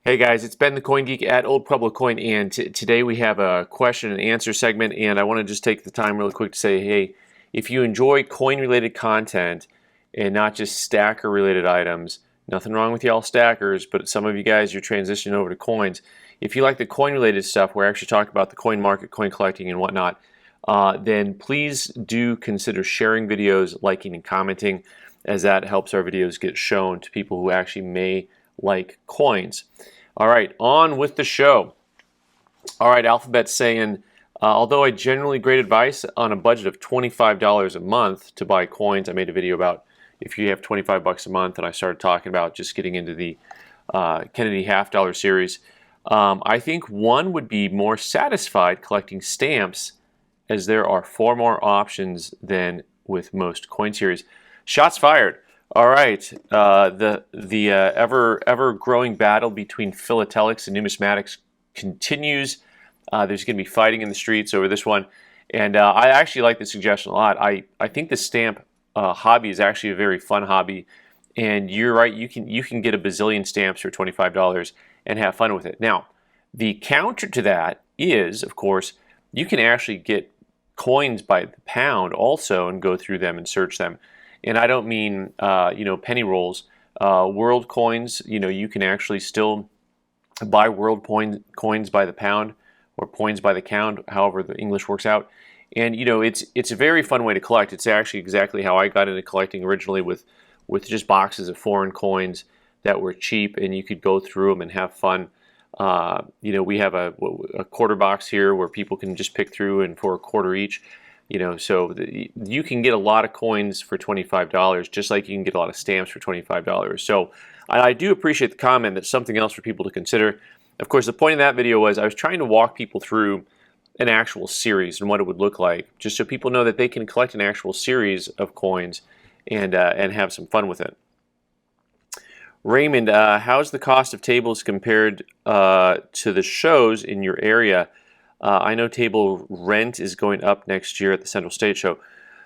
Hey guys, it's Ben the Coin Geek at Old Pueblo Coin, and today we have a question and answer segment, and I want to just take the time really quick to say, hey, if you enjoy coin-related content and not just stacker-related items, nothing wrong with y'all stackers, but some of you guys, you're transitioning over to coins. If you like the coin-related stuff, we're actually talking about the coin market, coin collecting, and whatnot, then please do consider sharing videos, liking, and commenting, as that helps our videos get shown to people who actually may like coins. All right, on with the show. All right, Alphabet's saying, although I generally grade advice on a budget of $25 a month to buy coins, I made a video about if you have 25 bucks a month, and I started talking about just getting into the Kennedy half dollar series. I think one would be more satisfied collecting stamps, as there are far more options than with most coin series. Shots fired. All right, the ever growing battle between philatelics and numismatics continues. There's going to be fighting in the streets over this one, and I actually like the suggestion a lot. I think the stamp hobby is actually a very fun hobby, and you're right. You can get a bazillion stamps for $25 and have fun with it. Now, the counter to that is, of course, you can actually get coins by the pound also and go through them and search them. And I don't mean, penny rolls. World coins, you can actually still buy world coins by the pound or points by the count, however the English works out. And, it's a very fun way to collect. It's actually exactly how I got into collecting originally with just boxes of foreign coins that were cheap, and you could go through them and have fun. We have a quarter box here where people can just pick through and for a quarter each. So you can get a lot of coins for $25, just like you can get a lot of stamps for $25. So I do appreciate the comment. That's something else for people to consider. Of course, the point of that video was I was trying to walk people through an actual series and what it would look like, just so people know that they can collect an actual series of coins and have some fun with it. Raymond, how's the cost of tables compared to the shows in your area? I know table rent is going up next year at the Central State Show.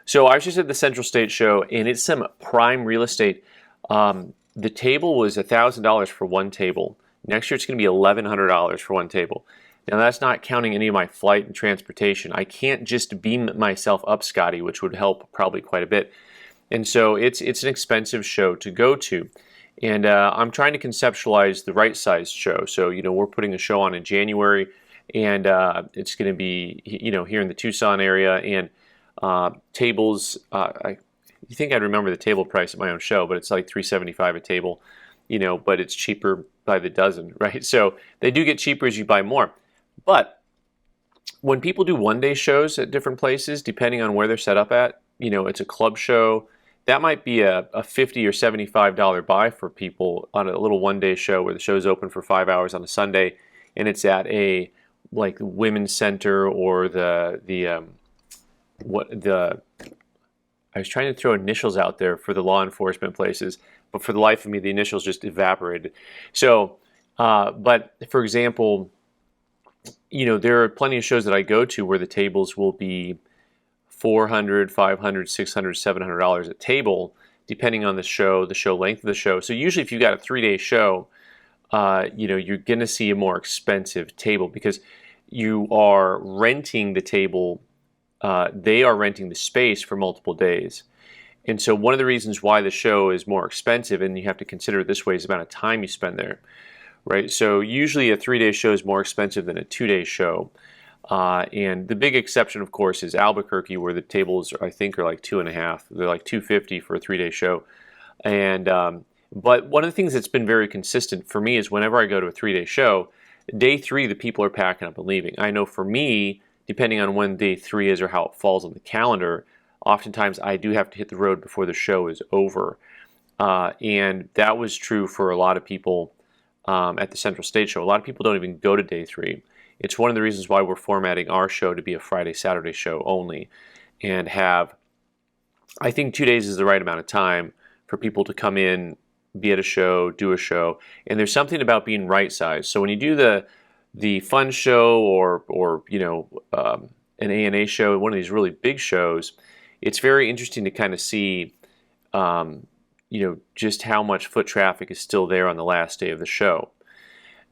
So I was just at the Central State Show, and it's some prime real estate. The table was $1,000 for one table. Next year it's going to be $1,100 for one table. Now that's not counting any of my flight and transportation. I can't just beam myself up, Scotty, which would help probably quite a bit. And so it's an expensive show to go to. And I'm trying to conceptualize the right size show. So, we're putting a show on in January. And it's going to be, here in the Tucson area, and tables. You think I'd remember the table price at my own show, but it's like $375 a table, but it's cheaper by the dozen, right? So they do get cheaper as you buy more. But when people do one-day shows at different places, depending on where they're set up at, it's a club show. That might be a $50 or $75 buy for people on a little one-day show where the show's open for 5 hours on a Sunday, and it's at a like women's center or I was trying to throw initials out there for the law enforcement places, but for the life of me the initials just evaporated. So but for example, there are plenty of shows that I go to where the tables will be $400, $500, $600, $700 a table, depending on the show length of the show. So usually if you've got a 3-day show, you're going to see a more expensive table because you are renting the table. They are renting the space for multiple days. And so one of the reasons why the show is more expensive, and you have to consider it this way, is the amount of time you spend there, right? So usually a 3-day show is more expensive than a 2-day show. And the big exception, of course, is Albuquerque, where the tables, I think, are like 2.5. They're like $250 for a 3-day show. And but one of the things that's been very consistent for me is whenever I go to a 3-day show, day 3, the people are packing up and leaving. I know for me, depending on when day 3 is or how it falls on the calendar, oftentimes I do have to hit the road before the show is over. And that was true for a lot of people at the Central State Show. A lot of people don't even go to day 3. It's one of the reasons why we're formatting our show to be a Friday, Saturday show only, and have, I think 2 days is the right amount of time for people to come in, be at a show, do a show. And there's something about being right size. So when you do the fun show or an ANA show, one of these really big shows, it's very interesting to kind of see just how much foot traffic is still there on the last day of the show.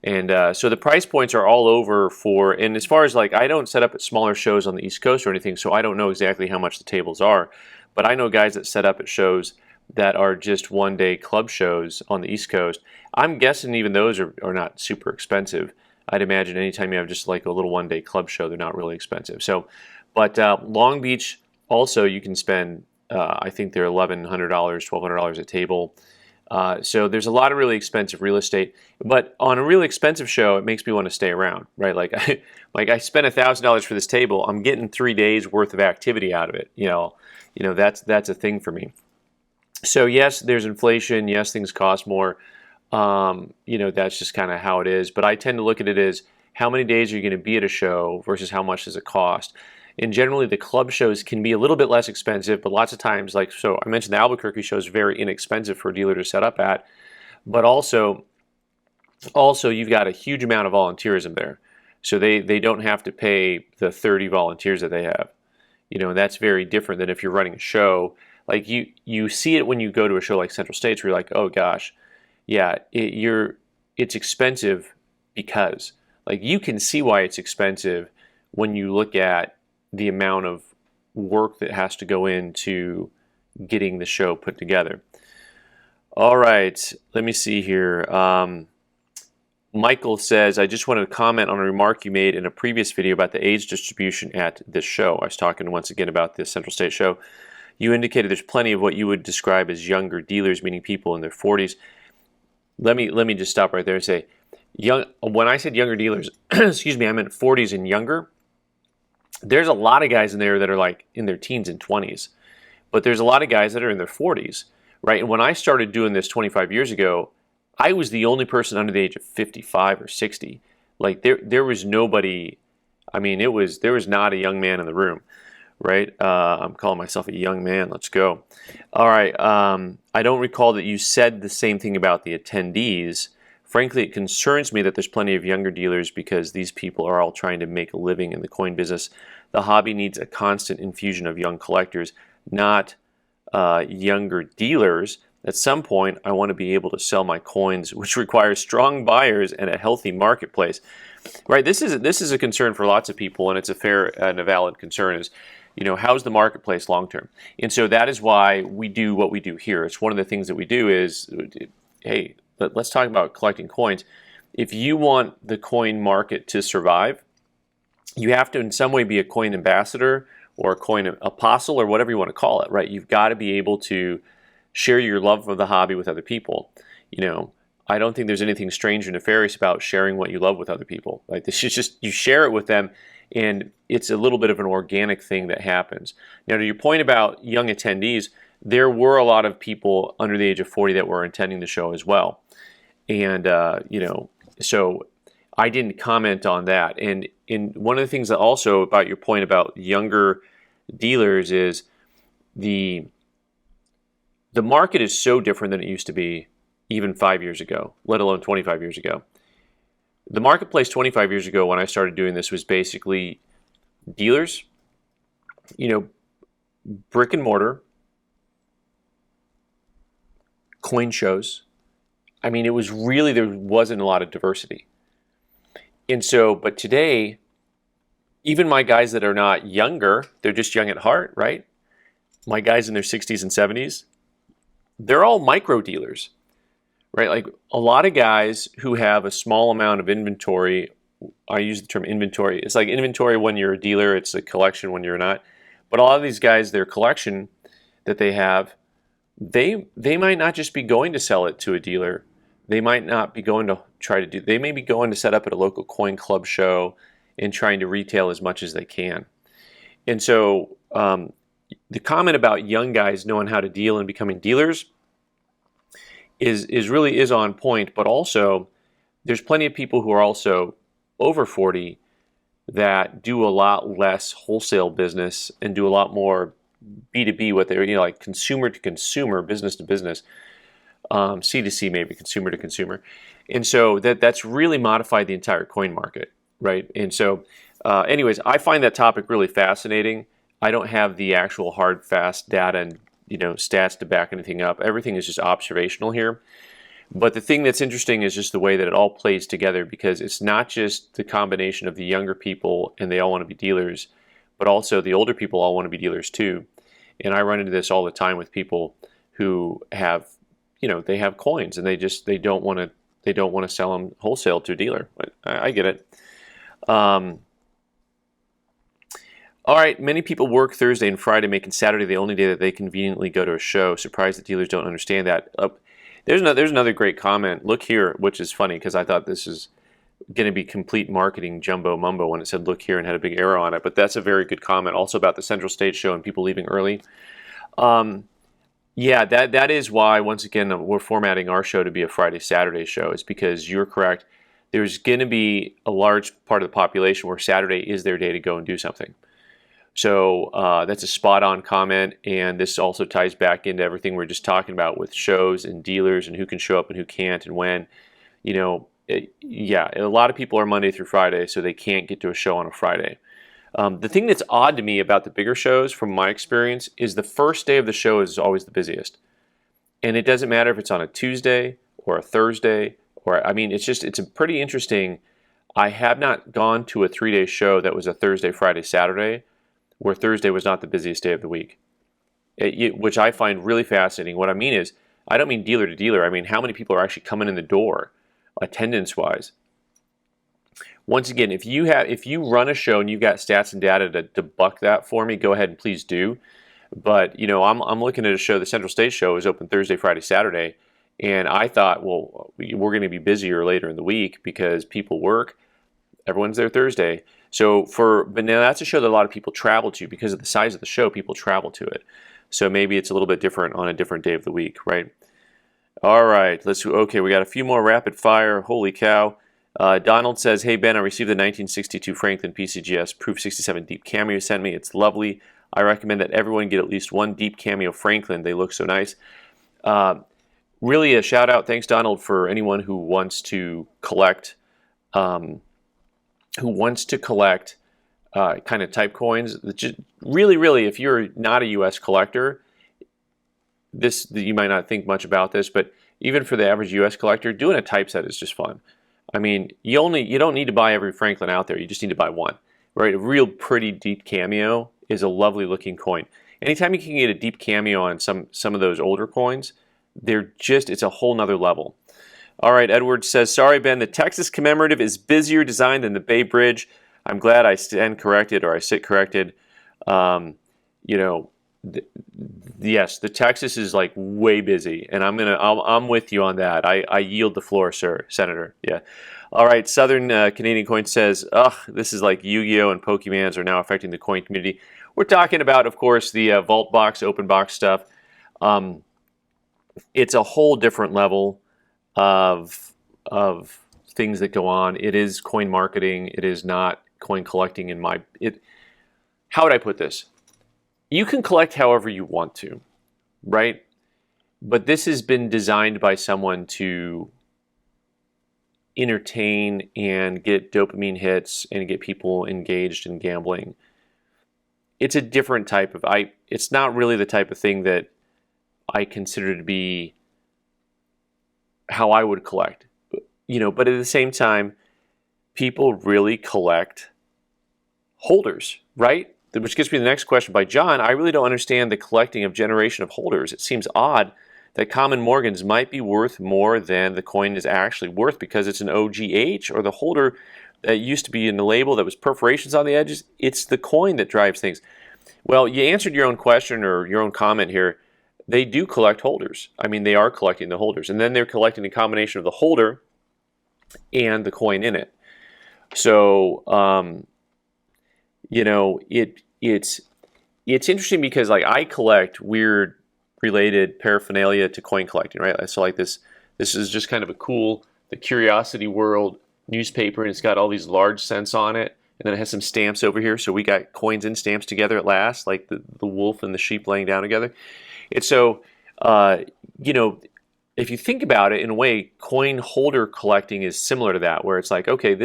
And so the price points are all over for, and as far as like, I don't set up at smaller shows on the East Coast or anything, so I don't know exactly how much the tables are, but I know guys that set up at shows that are just one-day club shows on the East Coast. I'm guessing even those are not super expensive. I'd imagine anytime you have just like a little one-day club show, they're not really expensive. So, but Long Beach also, you can spend, I think they're $1,100, $1,200 a table. So there's a lot of really expensive real estate, but on a really expensive show, it makes me want to stay around, right? Like I spent $1,000 for this table. I'm getting 3 days worth of activity out of it. That's a thing for me. So yes, there's inflation. Yes, things cost more. That's just kind of how it is. But I tend to look at it as how many days are you going to be at a show versus how much does it cost. And generally, the club shows can be a little bit less expensive, but lots of times, so I mentioned the Albuquerque show is very inexpensive for a dealer to set up at, but also you've got a huge amount of volunteerism there. So they don't have to pay the 30 volunteers that they have. And that's very different than if you're running a show. Like you see it when you go to a show like Central States where you're like, oh gosh, yeah, it's expensive because, like, you can see why it's expensive when you look at the amount of work that has to go into getting the show put together. All right, let me see here. Michael says, I just wanted to comment on a remark you made in a previous video about the age distribution at this show. I was talking once again about the Central State show. You indicated there's plenty of what you would describe as younger dealers, meaning people in their 40s. Let me just stop right there and say, when I said younger dealers, excuse me, I meant 40s and younger. There's a lot of guys in there that are like in their teens and 20s, but there's a lot of guys that are in their 40s, right? And when I started doing this 25 years ago, I was the only person under the age of 55 or 60. Like there was nobody. I mean, there was not a young man in the room, right? I'm calling myself a young man. Let's go. All right. I don't recall that you said the same thing about the attendees. Frankly, it concerns me that there's plenty of younger dealers because these people are all trying to make a living in the coin business. The hobby needs a constant infusion of young collectors, not younger dealers. At some point, I want to be able to sell my coins, which requires strong buyers and a healthy marketplace. Right? This is a concern for lots of people, and it's a fair and a valid concern. Is how's the marketplace long term? And so that is why we do what we do here. It's one of the things that we do is, hey, let's talk about collecting coins. If you want the coin market to survive, you have to in some way be a coin ambassador or a coin apostle or whatever you want to call it, right? You've got to be able to share your love of the hobby with other people. I don't think there's anything strange or nefarious about sharing what you love with other people. Like, this is just, you share it with them, and it's a little bit of an organic thing that happens. Now, to your point about young attendees, there were a lot of people under the age of 40 that were attending the show as well. And, so I didn't comment on that. And one of the things that also about your point about younger dealers is the market is so different than it used to be even 5 years ago, let alone 25 years ago. The marketplace 25 years ago when I started doing this was basically dealers, brick and mortar, coin shows. I mean, there wasn't a lot of diversity. And so, but today, even my guys that are not younger, they're just young at heart, right? My guys in their 60s and 70s, they're all micro dealers, right? Like a lot of guys who have a small amount of inventory. I use the term inventory. It's like inventory when you're a dealer. It's a collection when you're not. But a lot of these guys, their collection that they have, they might not just be going to sell it to a dealer. They might not be going to they may be going to set up at a local coin club show and trying to retail as much as they can. And so the comment about young guys knowing how to deal and becoming dealers is really on point, but also there's plenty of people who are also over 40 that do a lot less wholesale business and do a lot more B2B, what they're, like consumer to consumer, business to business, C2C maybe, consumer to consumer. And so that's really modified the entire coin market, right? And so anyways, I find that topic really fascinating. I don't have the actual hard, fast data and stats to back anything up. Everything is just observational here. But the thing that's interesting is just the way that it all plays together, because it's not just the combination of the younger people and they all want to be dealers, but also the older people all want to be dealers too. And I run into this all the time with people who have, they have coins and they don't want to sell them wholesale to a dealer. I get it. All right, many people work Thursday and Friday, making Saturday the only day that they conveniently go to a show. Surprised that dealers don't understand that. There's another great comment. Look here, which is funny because I thought this is going to be complete marketing jumbo mumbo when it said look here and had a big arrow on it. But that's a very good comment. Also about the Central State show and people leaving early. Yeah, that is why, once again, we're formatting our show to be a Friday-Saturday show. Is because you're correct. There's going to be a large part of the population where Saturday is their day to go and do something. So that's a spot-on comment, and this also ties back into everything we're just talking about with shows and dealers and who can show up and who can't and when. Yeah, a lot of people are Monday through Friday, so they can't get to a show on a Friday. The thing that's odd to me about the bigger shows, from my experience, is the first day of the show is always the busiest. And it doesn't matter if it's on a Tuesday or a Thursday, it's a pretty interesting. I have not gone to a 3-day show that was a Thursday, Friday, Saturday, where Thursday was not the busiest day of the week, which I find really fascinating. What I mean is, I don't mean dealer to dealer. I mean how many people are actually coming in the door, attendance-wise. Once again, if you run a show and you've got stats and data to buck that for me, go ahead and please do. But I'm looking at a show. The Central State show is open Thursday, Friday, Saturday, and I thought, well, we're going to be busier later in the week because people work. Everyone's there Thursday. But now that's a show that a lot of people travel to because of the size of the show. People travel to it. So maybe it's a little bit different on a different day of the week, right? All right, okay, we got a few more rapid fire. Holy cow. Donald says, hey Ben, I received the 1962 Franklin PCGS Proof 67 Deep Cameo you sent me. It's lovely. I recommend that everyone get at least one Deep Cameo Franklin. They look so nice. Really a shout out. Thanks, Donald, for anyone who wants to collect kind of type coins. Really, if you're not a U.S. collector, you might not think much about this, but even for the average U.S. collector, doing a typeset is just fun. I mean, you don't need to buy every Franklin out there. You just need to buy one, right? A real pretty deep cameo is a lovely looking coin. Anytime you can get a deep cameo on some of those older coins, it's a whole nother level. All right, Edward says, sorry, Ben, the Texas commemorative is busier design than the Bay Bridge. I'm glad I stand corrected or I sit corrected. Yes, the Texas is like way busy, and I'm with you on that. I yield the floor, sir, Senator. Yeah. All right, Southern Canadian Coin says, this is like Yu-Gi-Oh! And Pokemans are now affecting the coin community. We're talking about, of course, the vault box, open box stuff. It's a whole different level of things that go on. It is coin marketing. It is not coin collecting how would I put this? You can collect however you want to, right? But this has been designed by someone to entertain and get dopamine hits and get people engaged in gambling. It's a different type of, it's not really the type of thing that I consider to be how I would collect. But at the same time, people really collect holders, right? Which gets me to the next question by John. I really don't understand the collecting of generation of holders. It seems odd that common Morgans might be worth more than the coin is actually worth because it's an OGH or the holder that used to be in the label that was perforations on the edges. It's the coin that drives things. Well, you answered your own question or your own comment here. They do collect holders. I mean, they are collecting the holders. And then they're collecting a combination of the holder and the coin in it. So, it's interesting because I collect weird related paraphernalia to coin collecting, right? So this is just kind of a cool, the Curiosity World newspaper, and it's got all these large cents on it, and then it has some stamps over here. So we got coins and stamps together at last, like the wolf and the sheep laying down together. It's so, if you think about it in a way, coin holder collecting is similar to that, where it's like, okay,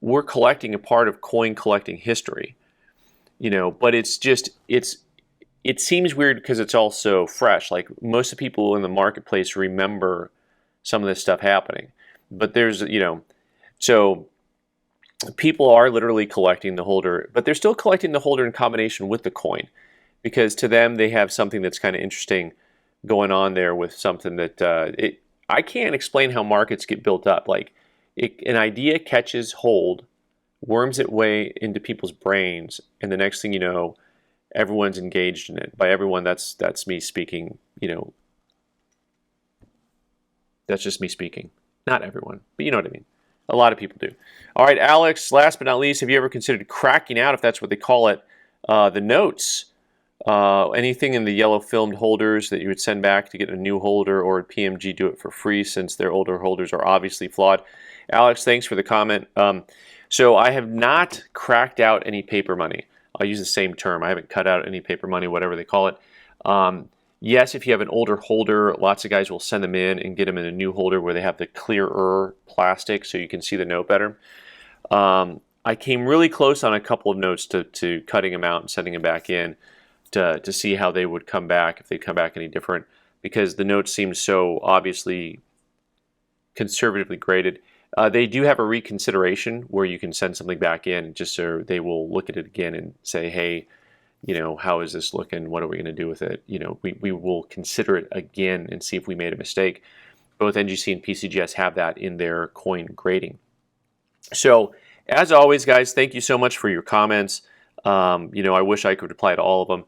we're collecting a part of coin collecting history, but it seems weird because it's all so fresh. Like most of the people in the marketplace remember some of this stuff happening. But there's, so people are literally collecting the holder, but they're still collecting the holder in combination with the coin, because to them they have something that's kind of interesting going on there with something that I can't explain how markets get built up. Like an idea catches hold, worms its way into people's brains, and the next thing you know, everyone's engaged in it. By everyone, that's me speaking. That's just me speaking. Not everyone, but you know what I mean. A lot of people do. All right, Alex, last but not least, have you ever considered cracking out, if that's what they call it, the notes? Anything in the yellow filmed holders that you would send back to get a new holder, or would PMG do it for free since their older holders are obviously flawed? Alex, thanks for the comment. So I have not cracked out any paper money. I'll use the same term. I haven't cut out any paper money, whatever they call it. Yes, if you have an older holder, lots of guys will send them in and get them in a new holder where they have the clearer plastic so you can see the note better. I came really close on a couple of notes to cutting them out and sending them back in to see how they would come back, if they come back any different, because the notes seem so obviously conservatively graded. They do have a reconsideration where you can send something back in just so they will look at it again and say, hey, how is this looking? What are we going to do with it? We will consider it again and see if we made a mistake. Both NGC and PCGS have that in their coin grading. So, as always, guys, thank you so much for your comments. I wish I could reply to all of them,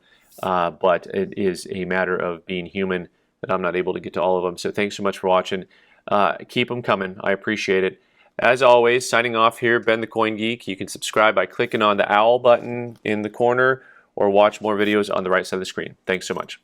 but it is a matter of being human that I'm not able to get to all of them. So, thanks so much for watching. Keep them coming. I appreciate it. As always, signing off here, Ben the Coin Geek. You can subscribe by clicking on the owl button in the corner, or watch more videos on the right side of the screen. Thanks so much.